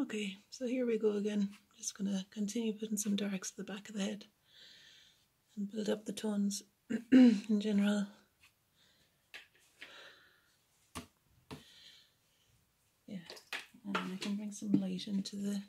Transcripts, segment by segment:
Okay, so here we go again. Just going to continue putting some darks at the back of the head and build up the tones in general. Yeah, and I can bring some light into the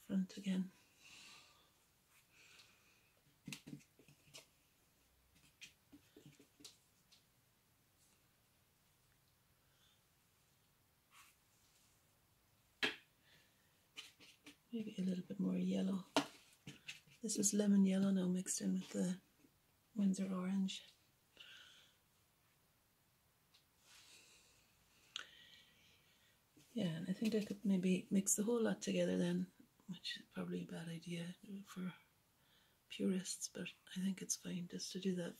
front again. Maybe a little bit more yellow. This is lemon yellow now mixed in with the Windsor orange. Yeah, and I think I could maybe mix the whole lot together then, which is probably a bad idea for purists, but I think it's fine just to do that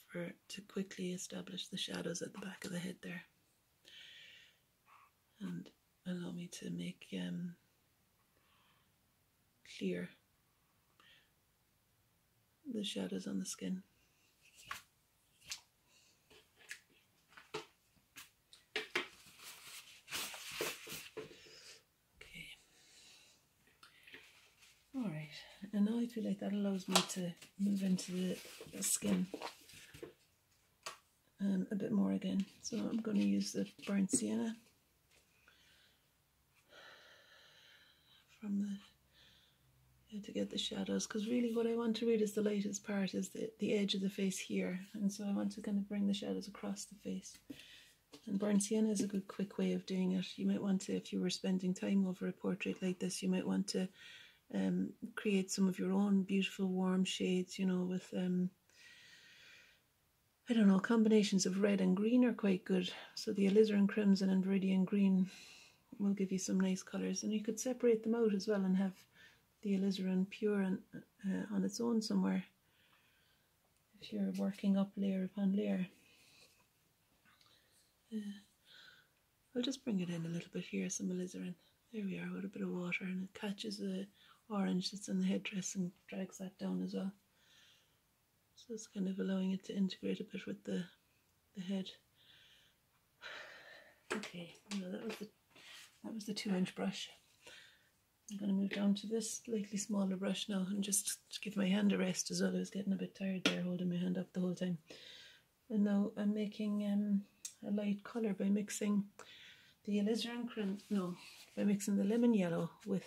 to quickly establish the shadows at the back of the head there. And allow me to make clear the shadows on the skin. Okay. Alright, and now I feel like that allows me to move into the skin a bit more again. So I'm going to use the burnt sienna from to get the shadows, because really what I want to read is the lightest part is the edge of the face here, and so I want to kind of bring the shadows across the face. And burnt sienna is a good quick way of doing it. You might want to, if you were spending time over a portrait like this, you might want to create some of your own beautiful warm shades, you know, with I don't know, combinations of red and green are quite good. So the alizarin crimson and viridian green will give you some nice colours, and you could separate them out as well and have the alizarin pure on its own somewhere if you're working up layer upon layer. I'll just bring it in a little bit here, some alizarin. There we are, with a bit of water, and it catches the orange that's in the headdress and drags that down as well. So it's kind of allowing it to integrate a bit with the head. Okay, well, that was the 2-inch brush. I'm going to move down to this slightly smaller brush now and just give my hand a rest as well. I was getting a bit tired there holding my hand up the whole time. And now I'm making a light colour by mixing the alizarin by mixing the lemon yellow with,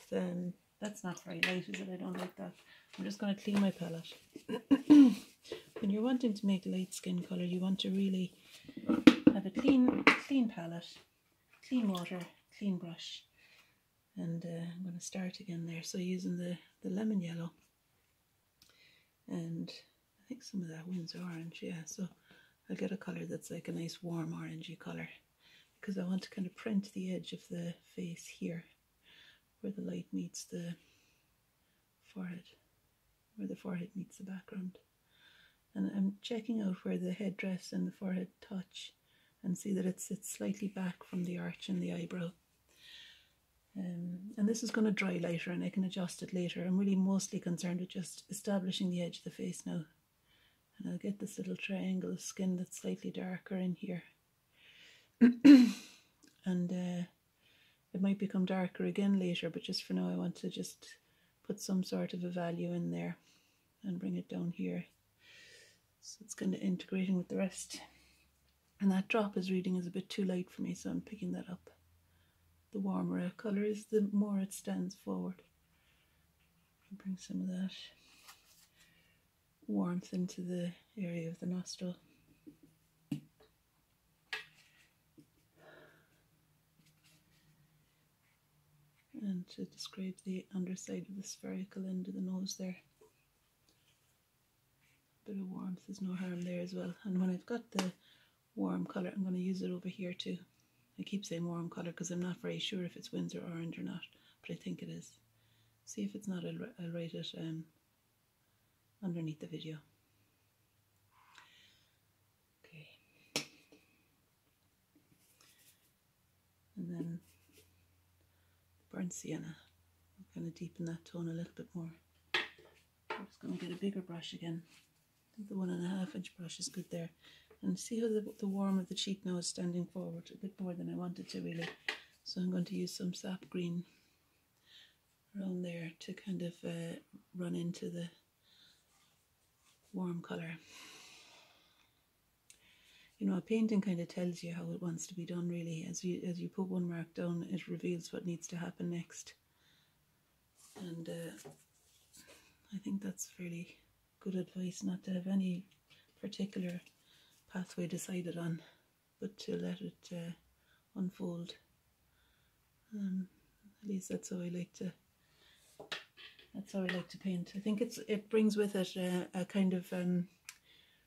that's not very light, is it? I don't like that. I'm just going to clean my palette. When you're wanting to make light skin colour, you want to really have a clean palette, clean water, clean brush. And I'm going to start again there, so using the lemon yellow and I think some of that Windsor orange, yeah, so I'll get a colour that's like a nice warm orangey colour, because I want to kind of print the edge of the face here where the light meets the forehead, where the forehead meets the background. And I'm checking out where the headdress and the forehead touch and see that it sits slightly back from the arch in the eyebrow. And this is going to dry later and I can adjust it later. I'm really mostly concerned with just establishing the edge of the face now. And I'll get this little triangle of skin that's slightly darker in here. And it might become darker again later, but just for now I want to just put some sort of a value in there and bring it down here. So it's kind of integrating with the rest. And that drop is reading is a bit too light for me, so I'm picking that up. The warmer a colour is, the more it stands forward. I'll bring some of that warmth into the area of the nostril. And to describe the underside of the spherical end of the nose there. A bit of warmth, there's no harm there as well. And when I've got the warm colour, I'm going to use it over here too. I keep saying warm colour because I'm not very sure if it's Windsor orange or not, but I think it is. See if it's not, I'll write it underneath the video. Okay. And then the burnt sienna. I'm going to deepen that tone a little bit more. I'm just going to get a bigger brush again. I think the 1.5-inch brush is good there. And see how the warm of the cheek now is standing forward a bit more than I wanted to really. So I'm going to use some sap green around there to kind of run into the warm colour. You know, a painting kind of tells you how it wants to be done, really. As you put one mark down, it reveals what needs to happen next. And I think that's fairly good advice, not to have any particular pathway decided on, but to let it unfold. At least that's how I like to. That's how I like to paint. I think it brings with it a kind of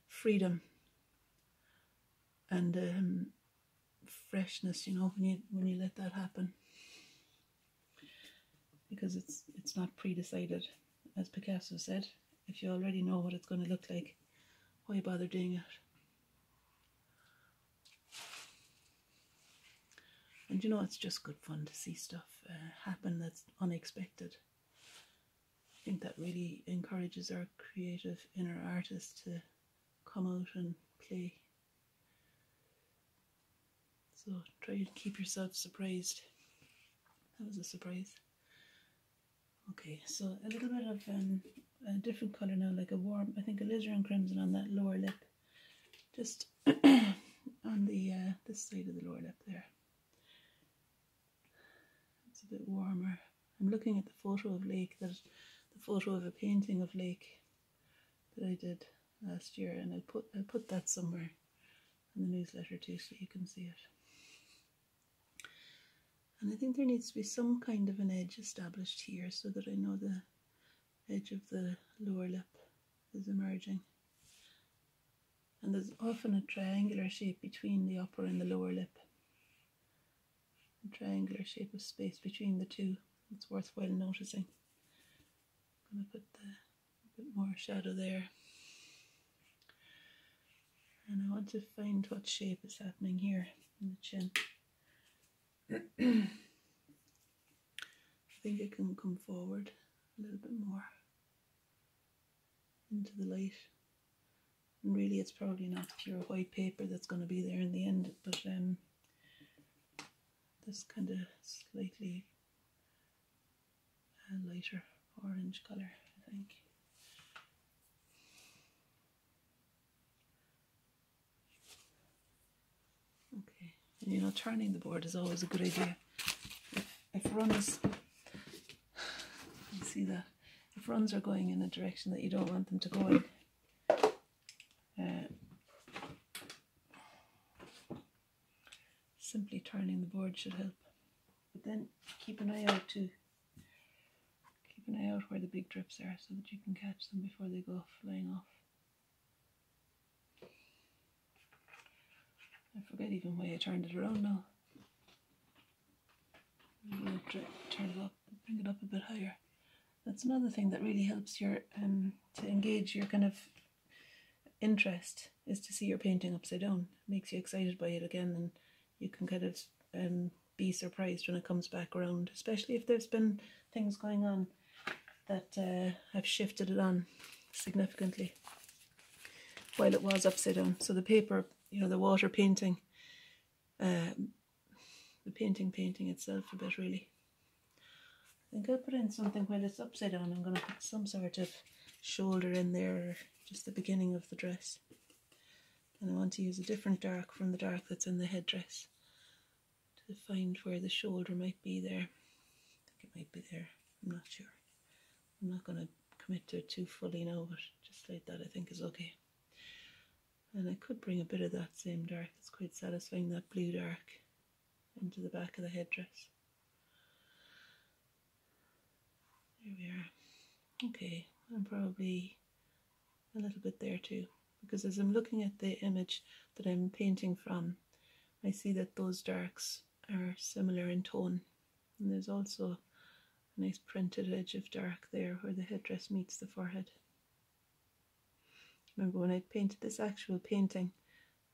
freedom and freshness, you know, when you let that happen, because it's not pre-decided. As Picasso said, if you already know what it's going to look like, why bother doing it? And you know, it's just good fun to see stuff happen that's unexpected. I think that really encourages our creative inner artist to come out and play. So try to keep yourself surprised. That was a surprise. Okay, so a little bit of a different colour now, like a warm, I think alizarin crimson on that lower lip, just on the this side of the lower lip there. It's a bit warmer. I'm looking at the photo of Lake, the photo of a painting of Lake that I did last year, and I'll put that somewhere in the newsletter too, so you can see it. And I think there needs to be some kind of an edge established here so that I know the edge of the lower lip is emerging. And there's often a triangular shape between the upper and the lower lip. A triangular shape of space between the two. It's worthwhile noticing. I'm going to put a bit more shadow there. And I want to find what shape is happening here in the chin. I think it can come forward a little bit more into the light. And really it's probably not pure white paper that's going to be there in the end, but this kind of slightly lighter orange colour, I think. Okay, and you know, turning the board is always a good idea. If runs, you see that, if runs are going in a direction that you don't want them to go in, simply turning the board should help. But then keep an eye out too. Keep an eye out where the big drips are so that you can catch them before they go flying off. I forget even why I turned it around now. I'm going to turn it up, bring it up a bit higher. That's another thing that really helps your to engage your kind of interest, is to see your painting upside down. It makes you excited by it again, and you can kind of be surprised when it comes back around, especially if there's been things going on that have shifted it on significantly while it was upside down. So the paper, you know, the water painting, the painting itself a bit really. I think I'll put in something while it's upside down. I'm going to put some sort of shoulder in there, or just the beginning of the dress. And I want to use a different dark from the dark that's in the headdress to find where the shoulder might be there. I think it might be there, I'm not sure. I'm not going to commit to it too fully now, but just like that I think is okay. And I could bring a bit of that same dark, it's quite satisfying, that blue dark, into the back of the headdress. There we are. Okay, and probably a little bit there too, because as I'm looking at the image that I'm painting from, I see that those darks are similar in tone, and there's also a nice printed edge of dark there where the headdress meets the forehead. Remember when I painted this actual painting,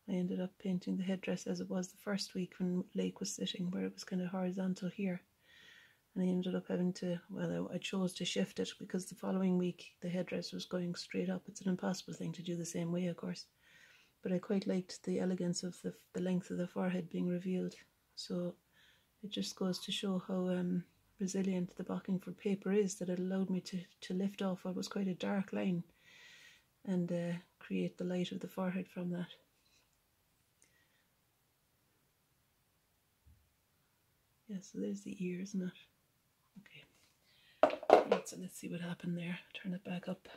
I ended up painting the headdress as it was the first week when Lake was sitting, where it was kind of horizontal here. And I ended up having to, well, I chose to shift it because the following week the headdress was going straight up. It's an impossible thing to do the same way, of course. But I quite liked the elegance of the length of the forehead being revealed. So it just goes to show how resilient the backing for paper is, that it allowed me to lift off what was quite a dark line and create the light of the forehead from that. Yeah, so there's the ears and that. Okay, right, so let's see what happened there. Turn it back up.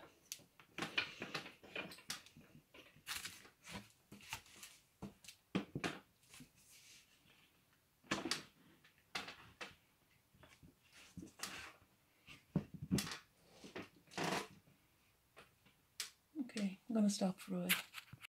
Okay, I'm going to stop for a while.